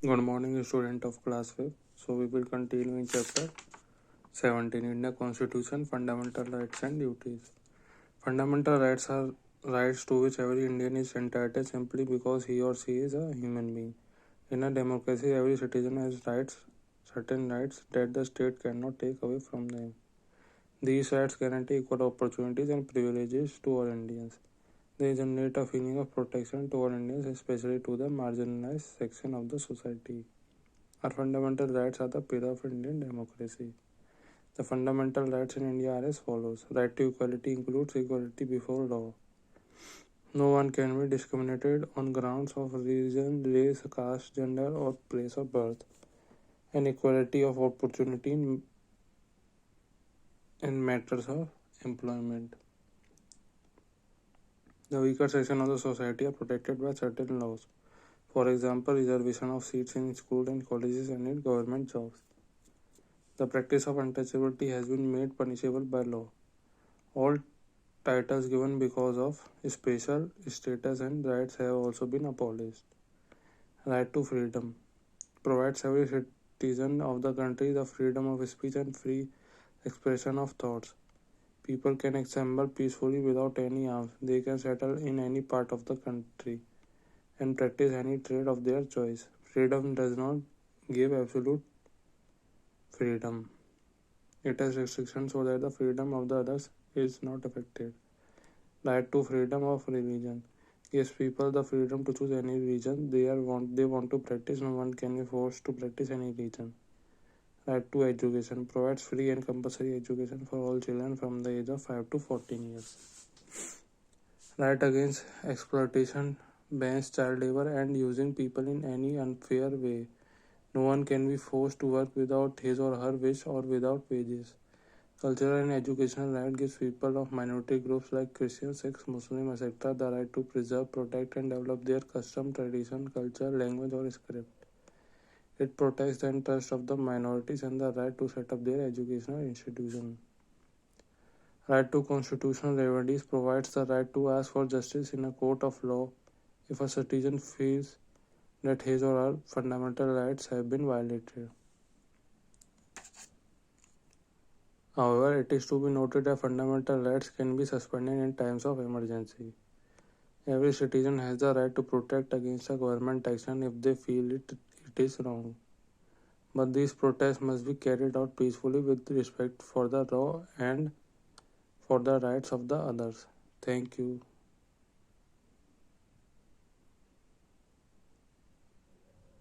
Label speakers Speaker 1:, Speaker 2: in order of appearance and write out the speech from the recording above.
Speaker 1: Good morning, student of class 5. So we will continue in chapter 17, India Constitution, Fundamental Rights and Duties. Fundamental rights are rights to which every Indian is entitled simply because he or she is a human being. In a democracy, every citizen has certain rights that the state cannot take away from them. These rights guarantee equal opportunities and privileges to all Indians. They generate a feeling of protection to all Indians, especially to the marginalized section of the society. Our fundamental rights are the pillar of Indian democracy. The fundamental rights in India are as follows. Right to equality includes equality before law. No one can be discriminated on grounds of religion, race, caste, gender, or place of birth. And equality of opportunity in matters of employment. The weaker section of the society are protected by certain laws. For example, reservation of seats in schools and colleges and in government jobs. The practice of untouchability has been made punishable by law. All titles given because of special status and rights have also been abolished. Right to freedom provides every citizen of the country the freedom of speech and free expression of thoughts. People can assemble peacefully without any arms. They can settle in any part of the country and practice any trade of their choice. Freedom does not give absolute freedom. It has restrictions so that the freedom of the others is not affected. Right to freedom of religion gives people the freedom to choose any religion they want to practice. No one can be forced to practice any religion. Right to education provides free and compulsory education for all children from the age of 5 to 14 years. Right against exploitation bans child labor and using people in any unfair way. No one can be forced to work without his or her wish or without wages. Cultural and educational right gives people of minority groups like Christians, Sikhs, Muslims, etc. the right to preserve, protect and develop their custom, tradition, culture, language or script. It protects the interest of the minorities and the right to set up their educational institution. Right to constitutional remedies provides the right to ask for justice in a court of law if a citizen feels that his or her fundamental rights have been violated. However, it is to be noted that fundamental rights can be suspended in times of emergency. Every citizen has the right to protest against a government action if they feel it is wrong. But these protests must be carried out peacefully with respect for the law and for the rights of the others. Thank you.